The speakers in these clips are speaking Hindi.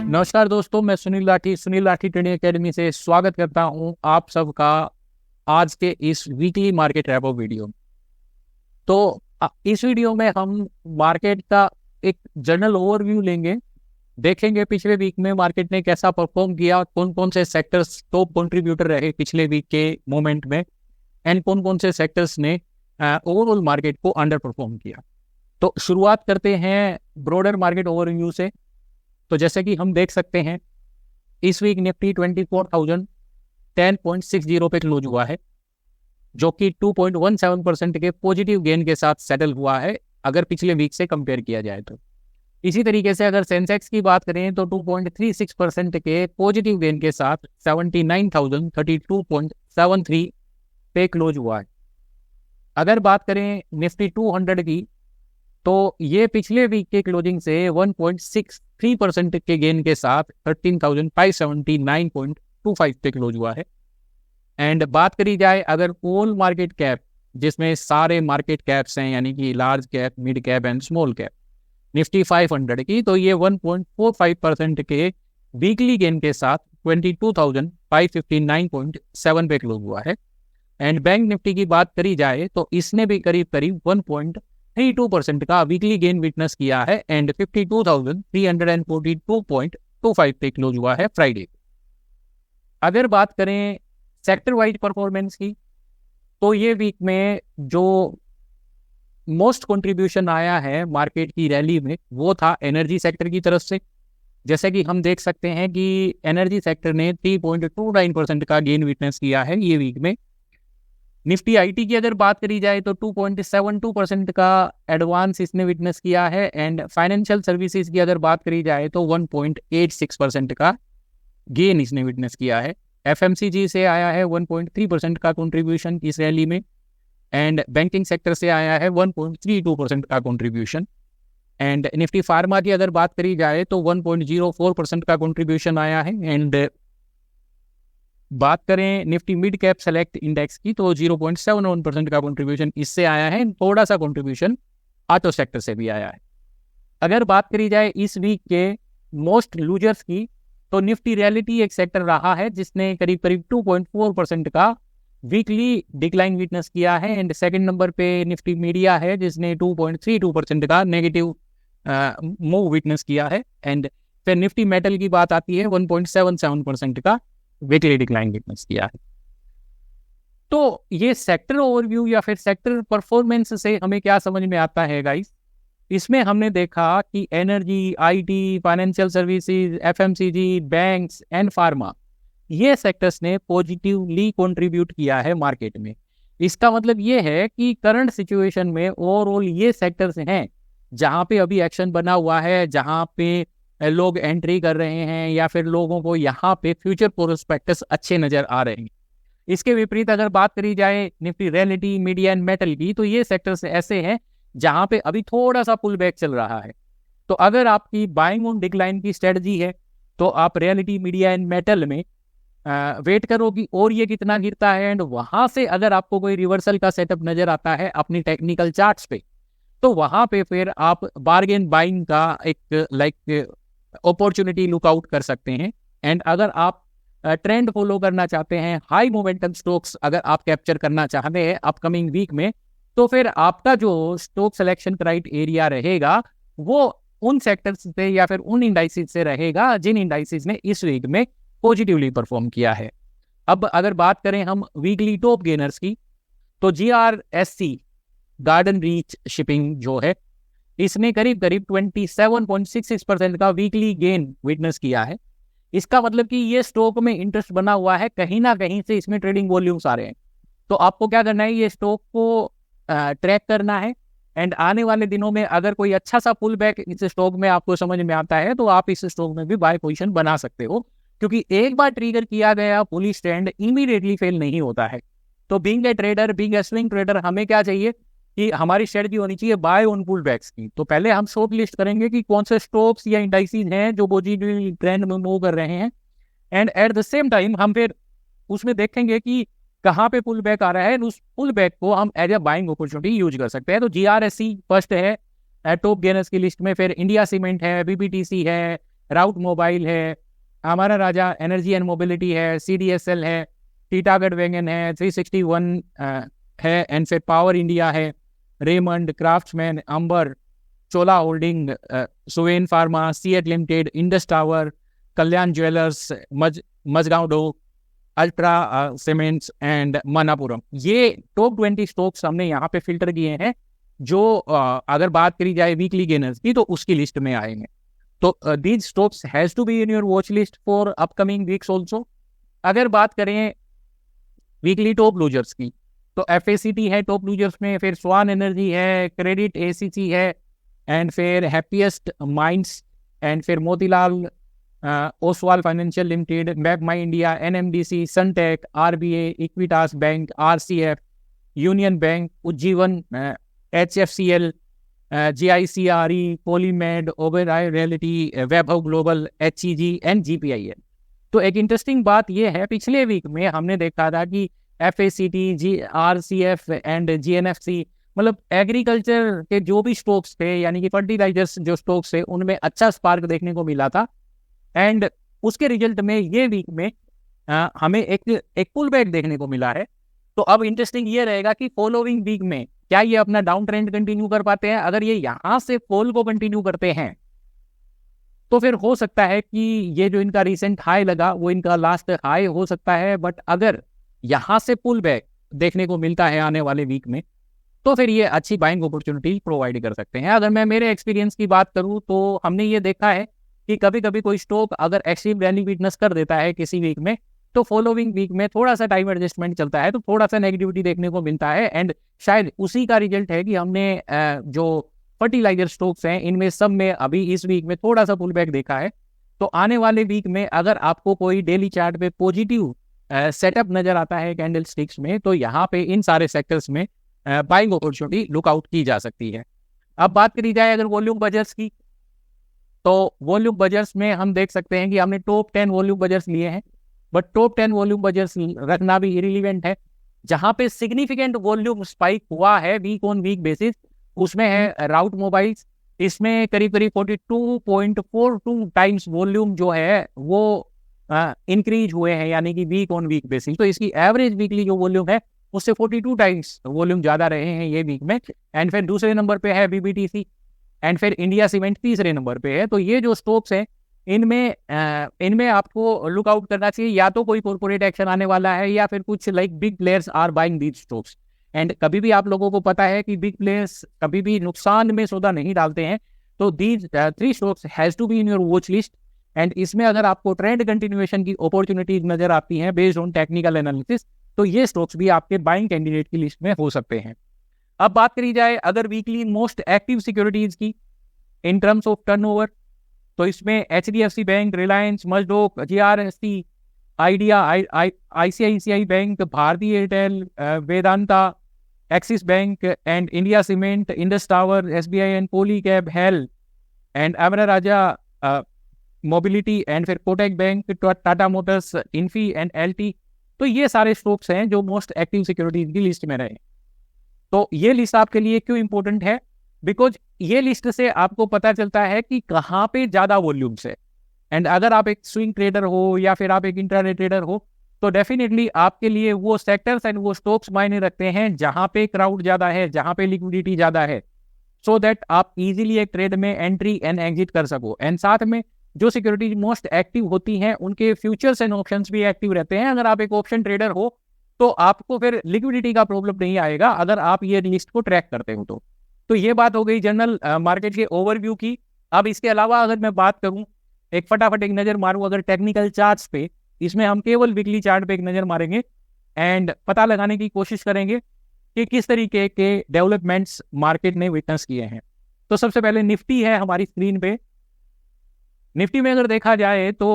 नमस्कार दोस्तों, मैं सुनील लाठी ट्रेडिंग एकेडमी से स्वागत करता हूं आप सबका आज के इस वीकली मार्केट रैपो वीडियो। तो इस वीडियो में हम मार्केट का एक जनरल ओवरव्यू लेंगे, देखेंगे पिछले वीक में मार्केट ने कैसा परफॉर्म किया, कौन कौन से सेक्टर्स टॉप कंट्रीब्यूटर रहे पिछले वीक के मोमेंट में, एंड कौन कौन से सेक्टर्स ने ओवरऑल मार्केट को अंडर परफॉर्म किया। तो शुरुआत करते हैं ब्रॉडर मार्केट ओवरव्यू से। तो जैसे कि हम देख सकते हैं इस वीक निफ्टी 24,010.60 पे क्लोज हुआ है, जो कि 2.17% के पॉजिटिव गेन के साथ सेटल हुआ है अगर पिछले वीक से कंपेयर किया जाए तो। इसी तरीके से अगर सेंसेक्स की बात करें तो 2.36% के पॉजिटिव गेन के साथ 79,032.73 पे क्लोज हुआ है। अगर बात करें निफ्टी 200 की तो ये पिछले वीक के क्लोजिंग से 1.63% के गेन के साथ 13,579.25 पे क्लोज हुआ है। एंड बात करी जाए अगर ऑल मार्केट कैप, जिसमें सारे मार्केट कैप्स हैं यानी कि large cap, mid cap and small cap, Nifty 500 की, तो ये 1.45% के वीकली गेन के साथ 22,559.7 पे क्लोज हुआ है। एंड बैंक निफ्टी की बात करी जाए तो इसने भी करीब 1.32% का वीकली गेन विटनेस किया है एंड 52,342.25 पे क्लोज हुआ है फ्राइडे। अगर बात करें सेक्टर वाइज परफॉर्मेंस की तो ये वीक में जो मोस्ट कंट्रीब्यूशन आया है मार्केट की रैली में वो था एनर्जी सेक्टर की तरफ से। जैसे कि हम देख सकते हैं कि एनर्जी सेक्टर ने 3.29% का गेन विटनेस किया है ये वीक में। निफ्टी आईटी की अगर बात करी जाए तो 2.72% का एडवांस इसने विटनेस किया है एंड फाइनेंशियल सर्विसेज की अगर बात करी जाए तो 1.86% का गेन इसने विटनेस किया है। एफएमसीजी से आया है 1.3% का कंट्रीब्यूशन इस रैली में एंड बैंकिंग सेक्टर से आया है 1.32% का कंट्रीब्यूशन। एंड निफ्टी फार्मा की अगर बात करी जाए तो 1.04% का कंट्रीब्यूशन आया है। एंड बात करें Nifty mid cap select index की तो 0.71% का कंट्रीब्यूशन इससे आया है। थोड़ा सा कंट्रीब्यूशन ऑटो सेक्टर से भी आया है। अगर बात करी जाए इस वीक के मोस्ट लूजर्स की तो निफ्टी रियलिटी एक सेक्टर रहा है जिसने करीब 2.4% का वीकली डिक्लाइन विटनेस किया है। एंड सेकंड नंबर पे निफ्टी मीडिया है जिसने 2.32% का नेगेटिव मूव विटनेस किया है। एंड फिर निफ्टी मेटल की बात आती है 1.77% का वीकली डिक्लाइन विटनेस किया है। तो ये सेक्टर ओवरव्यू या फिर सेक्टर परफॉर्मेंस से हमें क्या समझ में आता है गाइस, इसमें हमने देखा कि energy, IT, financial services, FMCG, banks and pharma, ये सेक्टर्स ने पॉजिटिवली कंट्रीब्यूट किया है मार्केट में। इसका मतलब ये है कि करंट सिचुएशन में ओवरऑल ये सेक्टर्स हैं जहां पे अभी एक्शन बना हुआ है, जहां पे लोग एंट्री कर रहे हैं या फिर लोगों को यहाँ पे फ्यूचर प्रोस्पेक्टस अच्छे नजर आ रहे हैं। इसके विपरीत अगर बात करी जाए Nifty reality, media and metal की तो ये सेक्टर्स ऐसे हैं जहां पे अभी थोड़ा सा पुल बैक चल रहा है। तो अगर आपकी बाइंग ऑन डिक्लाइन की स्ट्रेटजी है तो आप रियलिटी, मीडिया एंड मेटल में वेट करो कि और ये कितना गिरता है एंड वहां से अगर आपको कोई रिवर्सल का सेटअप नजर आता है अपनी टेक्निकल चार्ट्स पे तो वहां पे फिर आप बार्गेन बाइंग का एक अपॉर्चुनिटी लुकआउट कर सकते हैं। एंड अगर आप ट्रेंड फॉलो करना चाहते हैं, हाई मोमेंटम स्टॉक्स अगर आप कैप्चर करना चाहते हैं अपकमिंग वीक में, तो फिर आपका जो स्टॉक सिलेक्शन क्राइटेरिया रहेगा वो उन सेक्टर्स से या फिर उन इंडाइसिस से रहेगा जिन इंडाइसिस ने इस वीक में पॉजिटिवली परफॉर्म किया है। अब अगर बात करें हम वीकली टॉप गेनर्स की तो GRSC गार्डन रीच शिपिंग जो है इसने करीब 27.66% का वीकली गेन विटनेस किया है। इसका मतलब कि ये स्टॉक में इंटरेस्ट बना हुआ है, कहीं ना कहीं से इसमें ट्रेडिंग वॉल्यूम्स आ रहे हैं। तो आपको क्या करना है, ये स्टॉक को ट्रैक करना है एंड आने वाले दिनों में अगर कोई अच्छा सा पुल बैक इस स्टॉक में आपको समझ में आता है तो आप इस स्टॉक में भी बाय पोजीशन बना सकते हो, क्योंकि एक बार ट्रिगर किया गया बुलिश ट्रेंड इमीडिएटली फेल नहीं होता है। तो being a trader, being a swing trader, हमें क्या चाहिए कि हमारी स्ट्रेटजी होनी चाहिए बाय ऑन पुल बैक्स की। तो पहले हम शॉर्ट लिस्ट करेंगे कि कौन से स्टॉक्स या इंडाइसेस हैं जो पॉजिटिव ट्रेंड में मूव कर रहे हैं and at the same time हम फिर उसमें देखेंगे कि कहाँ पे पुल बैक आ रहा है, उस पुल बैक को हम as a buying opportunity use कर सकते हैं। तो GRSC फर्स्ट है टॉप गेनर्स की लिस्ट में, फिर इंडिया सीमेंट है, BPTC है, राउट मोबाइल है, हमारा राजा एनर्जी एंड मोबिलिटी है, CDSL है, टीटागढ़ वैगन है, 361 है, एंड फिर पावर इंडिया है, Raymond, craftsman, Amber, Chola holding, Suven pharma, CEAT limited, Indus tower, Kalyan jewellers, Mazagon dock, ultra cements and Manappuram. ये टॉप 20 स्टॉक्स हमने यहाँ पे फिल्टर किए हैं जो अगर बात करी जाए वीकली गेनर्स की तो उसकी लिस्ट में आएंगे। तो these stocks has to be in your watch list for upcoming weeks also. अगर बात करें वीकली टॉप लूजर्स की तो FACT है टॉप लूजर्स में, फिर स्वान एनर्जी है, क्रेडिट ACC है, एंड फिर हैप्पीएस्ट माइंड्स, एंड फिर Motilal Oswal Financial Limited, Map My India, NMDC, Suntek, RBA, Equitas Bank, RCF, Union Bank, Ujjivan, HFCL, GICRE, Polymed, Oberoi Realty, Vaibhav Global, HEG and GPIL। तो एक इंटरेस्टिंग बात यह है, पिछले वीक में हमने देखा था कि FACT, RCF एंड GNFC, मतलब एग्रीकल्चर के जो भी स्टॉक्स थे यानी कि फर्टिलाइजर्स जो स्टॉक्स थे उनमें अच्छा स्पार्क देखने को मिला था, एंड उसके रिजल्ट में ये वीक में हमें एक पुल बैक देखने को मिला है। तो अब इंटरेस्टिंग ये रहेगा कि फॉलोइंग वीक में क्या ये अपना डाउन ट्रेंड कंटिन्यू कर पाते हैं। अगर ये यहाँ से फॉल को कंटिन्यू करते हैं तो फिर हो सकता है कि ये जो इनका रिसेंट हाई लगा वो इनका लास्ट हाई हो सकता है, बट अगर यहाँ से पुल बैक देखने को मिलता है आने वाले वीक में तो फिर ये अच्छी बाइंग अपॉर्चुनिटी प्रोवाइड कर सकते हैं। अगर मैं मेरे एक्सपीरियंस की बात करूं तो हमने ये देखा है कि कभी कभी कोई स्टॉक अगर एक्सट्रीम रैली विटनेस कर देता है किसी वीक में तो फॉलोइंग वीक में थोड़ा सा टाइम एडजस्टमेंट चलता है तो थोड़ा सा नेगेटिविटी देखने को मिलता है, एंड शायद उसी का रिजल्ट है कि हमने जो फर्टिलाइजर स्टॉक्स हैं इनमें सब में अभी इस वीक में थोड़ा सा पुल बैक देखा है। तो आने वाले वीक में अगर आपको कोई डेली चार्ट पे पॉजिटिव सेटअप नजर आता है कैंडल स्टिक्स में तो यहाँ पे इन सारे सेक्टर्स में बाइंग अपॉर्चुनिटी लुकआउट की जा सकती है। अब बात करी जाए अगर वॉल्यूम बजट्स की तो वॉल्यूम बजट्स में हम देख सकते हैं कि हमने टॉप 10 वॉल्यूम बजट्स लिए हैं, बट टॉप 10 वॉल्यूम बजट्स रखना भी इरिलीवेंट है। जहां पे सिग्निफिकेंट वॉल्यूम स्पाइक हुआ है वीक ऑन वीक बेसिस उसमें है राउट मोबाइल्स, इसमें करीब करीब 42.42 टाइम्स वॉल्यूम जो है वो इंक्रीज हुए हैं यानी कि वीक ऑन वीक बेसिस। तो इसकी एवरेज वीकली जो वॉल्यूम है उससे 42 टाइम्स वॉल्यूम ज्यादा रहे हैं ये वीक में। एंड फिर दूसरे नंबर पे है BBTC, एंड फिर इंडिया सीमेंट तीसरे नंबर पे है। तो ये जो स्टॉक्स हैं इनमें आपको लुकआउट करना चाहिए, या तो कोई कॉर्पोरेट एक्शन आने वाला है या फिर कुछ like big players are buying these stocks. And कभी भी आप लोगों को पता है कि बिग प्लेयर्स कभी भी नुकसान में सौदा नहीं डालते हैं। तो these 3 stocks has to be in your watch list, and इसमें अगर आपको ट्रेंड कंटिन्यूएशन की अपॉर्चुनिटीज नजर आती हैं बेस्ड ऑन टेक्निकल एनालिसिस तो ये स्टॉक्स भी आपके बाइंग कैंडिडेट की लिस्ट में हो सकते हैं। अब बात करी जाए अगर वीकली मोस्ट एक्टिव सिक्योरिटीज की इन टर्म्स ऑफ टर्नओवर तो इसमें HDFC bank, Reliance, Mazdock, GRST, Idea, ICICI bank, Bharatiya Airtel, Vedanta, Axis Bank and India Cement, Indus Tower, SBI and Polycab, हेल and Amara Raja Mobility, and फिर Kotak Bank, Tata Motors, Infy and LT। तो ये सारे स्टॉक्स हैं जो मोस्ट एक्टिव सिक्योरिटीज की लिस्ट में रहे। तो ये लिस्ट आपके लिए क्यों इंपॉर्टेंट है? बिकॉज ये लिस्ट से आपको पता चलता है कि कहाँ पे ज्यादा वॉल्यूम्स है, एंड अगर आप एक स्विंग ट्रेडर हो या फिर आप एक इंट्राडे ट्रेडर हो तो डेफिनेटली आपके लिए वो सेक्टर्स एंड वो स्टॉक्स मायने रखते हैं जहां पे क्राउड ज्यादा है, जहां पे लिक्विडिटी ज्यादा है, सो दैट आप इजीली एक ट्रेड में एंट्री एंड एग्जिट कर सको। एंड साथ में जो सिक्योरिटीज मोस्ट एक्टिव होती हैं उनके फ्यूचर्स एंड ऑप्शंस भी एक्टिव रहते हैं। अगर आप एक ऑप्शन ट्रेडर हो तो आपको फिर लिक्विडिटी का प्रॉब्लम नहीं आएगा अगर आप ये लिस्ट को ट्रैक करते हो। तो ये बात हो गई जनरल मार्केट के ओवरव्यू की। अब इसके अलावा अगर मैं बात करूं एक फटाफट एक नजर मारूं अगर टेक्निकल चार्ट्स पे, इसमें हम केवल वीकली चार्ट पे एक नजर मारेंगे एंड पता लगाने की कोशिश करेंगे कि किस तरीके के डेवलपमेंट्स मार्केट ने विटनेस किए हैं। तो सबसे पहले निफ्टी है हमारी स्क्रीन पे। निफ्टी में अगर देखा जाए तो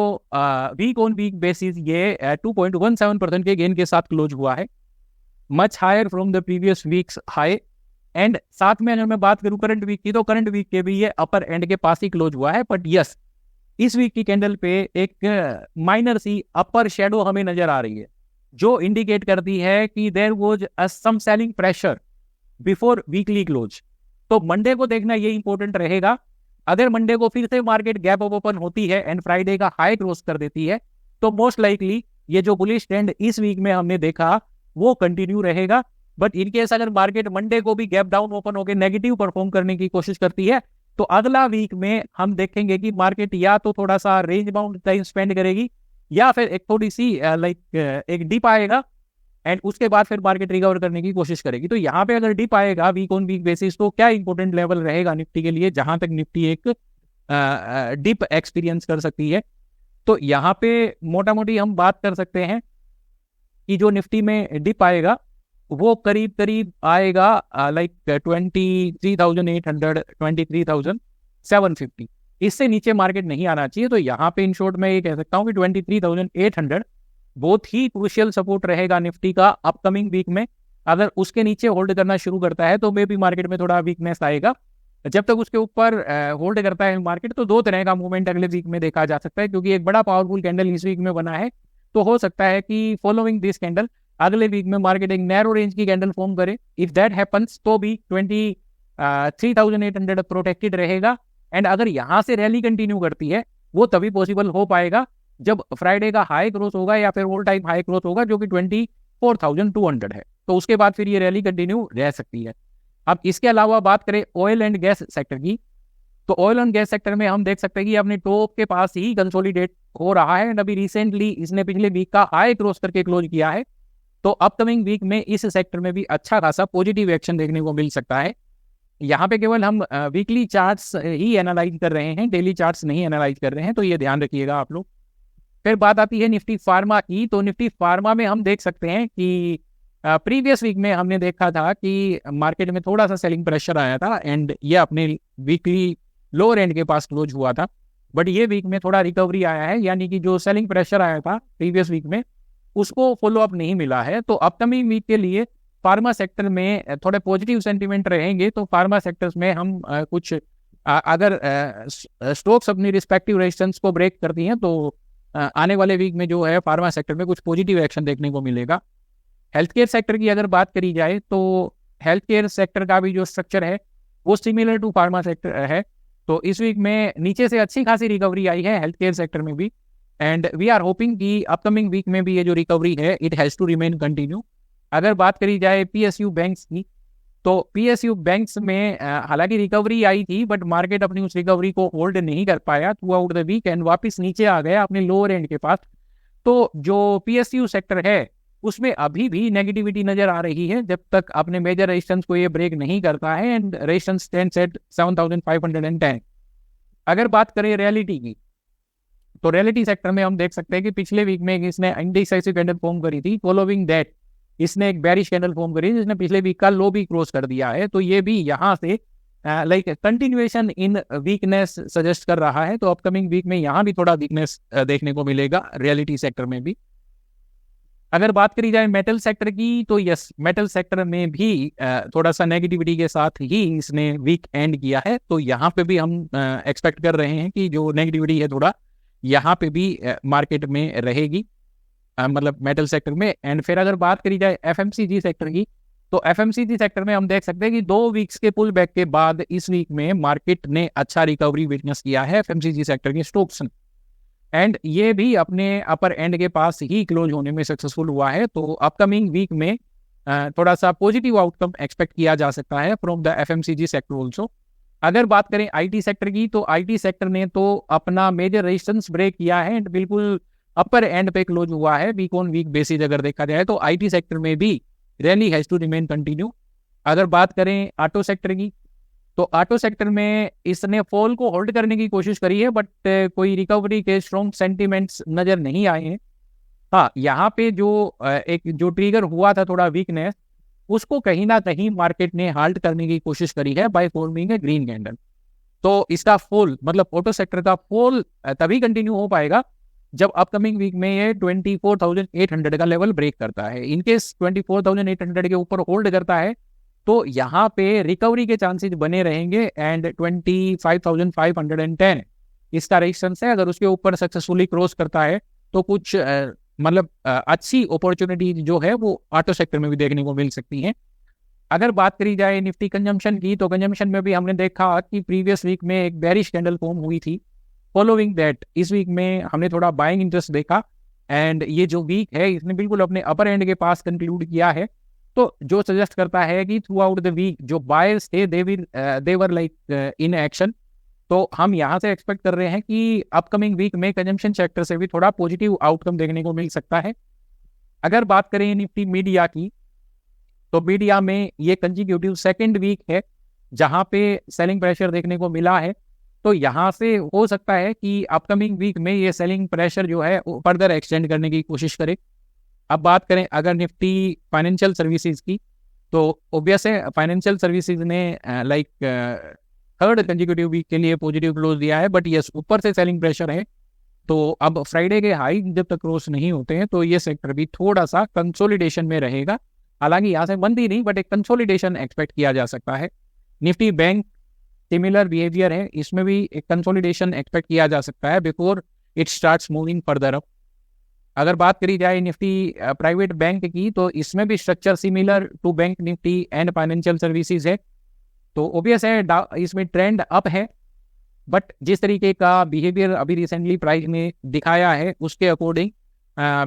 वीक ऑन वीक बेसिस ये 2.17% के गेन के साथ क्लोज हुआ है, much higher from the previous weeks high. And साथ में अगर मैं बात करूं करंट वीक की तो करंट वीक के भी ये अपर एंड के पास ही क्लोज हुआ है। बट यस, इस वीक की कैंडल पे एक माइनर सी अपर शेडो हमें नजर आ रही है जो इंडिकेट करती है कि there was some selling pressure before weekly close. तो मंडे को देखना ये इंपॉर्टेंट रहेगा अगर मंडे को फिर से मार्केट गैप अप ओपन होती है एंड फ्राइडे का हाई क्रॉस कर देती है तो मोस्ट लाइकली ये जो बुलिश ट्रेंड इस वीक में हमने देखा वो कंटिन्यू रहेगा। बट इनकेस अगर मार्केट मंडे को भी गैप डाउन ओपन होकर नेगेटिव परफॉर्म करने की कोशिश करती है तो अगला वीक में हम देखेंगे कि मार्केट या तो थोड़ा सा रेंज बाउंड टाइम स्पेंड करेगी या फिर एक थोड़ी सी एक डिप आएगा एंड उसके बाद फिर मार्केट रिकवर करने की कोशिश करेगी। तो यहाँ पे अगर डिप आएगा वीक ऑन वीक बेसिस तो क्या इंपॉर्टेंट लेवल रहेगा निफ्टी के लिए जहां तक निफ्टी एक डिप एक्सपीरियंस कर सकती है। तो यहाँ पे मोटा मोटी हम बात कर सकते हैं कि जो निफ्टी में डिप आएगा वो करीब करीब आएगा 23,800 23,750, इससे नीचे मार्केट नहीं आना चाहिए। तो यहाँ पे इन शॉर्ट में ये कह सकता हूँ कि 23,800 बहुत ही क्रूशियल सपोर्ट रहेगा निफ्टी का अपकमिंग वीक में। अगर उसके नीचे होल्ड करना शुरू करता है तो मे भी मार्केट में थोड़ा वीकनेस आएगा। जब तक उसके ऊपर होल्ड करता है मार्केट तो दो तरह का मूवमेंट अगले वीक में देखा जा सकता है, क्योंकि एक बड़ा पावरफुल कैंडल इस वीक में बना है तो हो सकता है कि फॉलोइंग दिस कैंडल अगले वीक में मार्केट एक नैरो रेंज की कैंडल फॉर्म करे। इफ दैट हैपन्स तो भी 23,800 प्रोटेक्टेड रहेगा। एंड अगर यहाँ से रैली कंटिन्यू करती है वो तभी पॉसिबल हो पाएगा जब फ्राइडे का हाई क्रॉस होगा या फिर ऑल टाइम हाई क्रॉस होगा जो कि 24,200 है। तो उसके बाद फिर ये रैली कंटिन्यू रह सकती है। अब इसके अलावा बात करें ऑयल एंड गैस सेक्टर की तो ऑयल एंड गैस सेक्टर में हम देख सकते हैं कि अपने टॉप के पास ही कंसोलिडेट हो रहा है। अभी रिसेंटली इसने पिछले वीक का हाई क्रॉस करके क्लोज किया है। तो अपकमिंग वीक में इस सेक्टर में भी अच्छा खासा पॉजिटिव एक्शन देखने को मिल सकता है। यहाँ पे केवल हम वीकली चार्ट्स ही एनालाइज कर रहे हैं, डेली चार्ट्स नहीं एनालाइज कर रहे हैं, तो ये ध्यान रखिएगा आप लोग। फिर बात आती है निफ्टी फार्मा की। तो निफ्टी फार्मा में हम देख सकते हैं कि प्रीवियस वीक में हमने देखा था कि मार्केट में थोड़ा सा सेलिंग प्रेशर आया था एंड ये अपने वीकली लोअर एंड के पास क्लोज हुआ था। बट ये वीक में थोड़ा रिकवरी आया है, यानी कि जो सेलिंग प्रेशर आया था प्रीवियस वीक में उसको फॉलो अप नहीं मिला है। तो अपकमिंग वीक के लिए फार्मा सेक्टर में थोड़े पॉजिटिव सेंटीमेंट रहेंगे। तो फार्मा सेक्टर्स में हम कुछ अगर स्टॉक्स अपनी रिस्पेक्टिव रेजिस्टेंस को ब्रेक करती हैं तो आने वाले वीक में जो है फार्मा सेक्टर में कुछ पॉजिटिव एक्शन देखने को मिलेगा। हेल्थ केयर सेक्टर की अगर बात करी जाए तो हेल्थ केयर सेक्टर का भी जो स्ट्रक्चर है वो सिमिलर टू फार्मा सेक्टर है। तो इस वीक में नीचे से अच्छी खासी रिकवरी आई है हेल्थ केयर सेक्टर में भी एंड वी आर होपिंग कि अपकमिंग वीक में भी ये जो रिकवरी है it has to remain continue. अगर बात करी जाए पीएसयू बैंक्स की तो पीएसयू बैंक्स में हालांकि रिकवरी आई थी बट मार्केट अपनी उस रिकवरी को होल्ड नहीं कर पाया throughout the week and वापस नीचे आ गया अपने लोअर एंड के पास। तो जो पीएसयू सेक्टर है उसमें अभी भी नेगेटिविटी नजर आ रही है जब तक अपने मेजर रेजिस्टेंस को ये ब्रेक नहीं करता है एंड रेजिस्टेंस स्टैंड्स एट 7,510। अगर बात करें रियलिटी की तो रियलिटी सेक्टर में हम देख सकते हैं कि पिछले वीक में इसने इंडिसाइसिव कैंडल फॉर्म करी थी। फॉलोइंग दैट इसने एक बेरिश कैंडल फॉर्म करी जिसने पिछले वीक का लो भी क्रॉस कर दिया है। तो ये भी यहाँ से लाइक कंटिन्यूएशन इन वीकनेस सजेस्ट कर रहा है। तो अपकमिंग वीक में यहाँ भी थोड़ा वीकनेस देखने को मिलेगा रियलिटी सेक्टर में भी। अगर बात करी जाए मेटल सेक्टर की तो यस मेटल सेक्टर में भी थोड़ा सा नेगेटिविटी के साथ ही इसने वीक एंड किया है। तो यहाँ पे भी हम एक्सपेक्ट कर रहे हैं कि जो नेगेटिविटी है थोड़ा यहाँ पे भी मार्केट में रहेगी, मतलब मेटल सेक्टर में। एंड फिर अगर बात करी जाए एफएमसीजी सेक्टर की तो एफएमसीजी सेक्टर में हम देख सकते हैं कि 2 वीक्स के पुल बैक के बाद इस वीक में मार्केट ने अच्छा रिकवरी विटनेस किया है एफएमसीजी सेक्टर के स्टॉक्स ने एंड ये भी अपने अपर एंड के पास ही क्लोज होने में सक्सेसफुल हुआ है। तो अपकमिंग वीक में थोड़ा सा पॉजिटिव आउटकम एक्सपेक्ट किया जा सकता है from the FMCG sector also. अगर बात करें आईटी सेक्टर की तो आईटी सेक्टर ने तो अपना मेजर रेजिस्टेंस ब्रेक किया है एंड बिल्कुल अपर एंड पे क्लोज हुआ है वीक ऑन वीक बेसिस अगर देखा जाए तो आईटी सेक्टर में भी rally has to remain continue. अगर बात करें ऑटो सेक्टर की तो ऑटो सेक्टर में इसने फॉल को होल्ड करने की कोशिश करी है बट कोई रिकवरी के स्ट्रॉन्ग सेंटीमेंट्स नजर नहीं आए हैं। हाँ, यहाँ पे जो ट्रिगर हुआ था थोड़ा वीकनेस उसको कहीं ना कहीं मार्केट ने हाल्ट करने की कोशिश करी है by forming a green candle. तो इसका फॉल मतलब ऑटो सेक्टर का फॉल तभी कंटिन्यू हो पाएगा जब अपकमिंग वीक में ये 24,800 का लेवल ब्रेक करता है। इनकेस 24,800 के ऊपर होल्ड करता है तो यहाँ पे रिकवरी के चांसेस बने रहेंगे एंड 25,510 इसका रेजिस्टेंस है। अगर उसके ऊपर सक्सेसफुली क्रॉस करता है तो कुछ मतलब अच्छी अपॉर्चुनिटी जो है वो ऑटो सेक्टर में भी देखने को मिल सकती है। अगर बात करी जाए निफ्टी कंजम्पशन की, तो कंजम्पशन में भी हमने देखा कि प्रीवियस वीक में एक बेरिश कैंडल फॉर्म हुई थी। फॉलोइंग दैट इस वीक में हमने थोड़ा बाइंग इंटरेस्ट देखा, एंड ये जो वीक है इसने बिल्कुल अपने अपर एंड के पास कंक्लूड किया है। तो जो सजेस्ट करता है कि थ्रू आउट द वीक जो बायर्स थे देवर लाइक इन एक्शन। तो हम यहाँ से एक्सपेक्ट कर रहे हैं कि अपकमिंग वीक में कंजम्पशन सेक्टर से भी थोड़ा पॉजिटिव आउटकम देखने को मिल सकता है। अगर बात करें निफ्टी मीडिया की, तो मीडिया में ये कंजिक्यूटिव सेकंड वीक है जहां पे सेलिंग प्रेशर देखने को मिला है। तो यहाँ से हो सकता है कि अपकमिंग वीक में ये सेलिंग प्रेशर जो है फर्दर एक्सटेंड करने की कोशिश करे। अब बात करें अगर निफ्टी फाइनेंशियल सर्विसेज की, तो ऑब्वियस है फाइनेंशियल सर्विसेज ने लाइक थर्ड कंजिक्यूटिव वीक के लिए पॉजिटिव क्लोज दिया है, बट यस ऊपर से सेलिंग प्रेशर है। तो अब फ्राइडे के हाई जब तक क्रॉस नहीं होते हैं तो ये सेक्टर भी थोड़ा सा कंसोलिडेशन में रहेगा। हालांकि यहाँ से बंद ही नहीं, बट एक कंसोलिडेशन एक्सपेक्ट किया जा सकता है। निफ्टी बैंक सिमिलर बिहेवियर है, इसमें भी एक कंसोलिडेशन एक्सपेक्ट किया जा सकता है before it starts moving further up. अगर बात करी जाए निफ्टी प्राइवेट बैंक की, तो इसमें भी structure similar to bank Nifty and financial services है। तो ओबियस है इसमें ट्रेंड अप है, बट जिस तरीके का बिहेवियर अभी रिसेंटली प्राइस में दिखाया है उसके according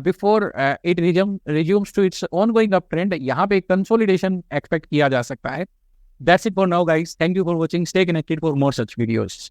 before it resumes to its ongoing up trend, यहाँ पे कंसोलिडेशन एक्सपेक्ट किया जा सकता है। That's it for now guys, thank you for watching, stay connected for more such videos.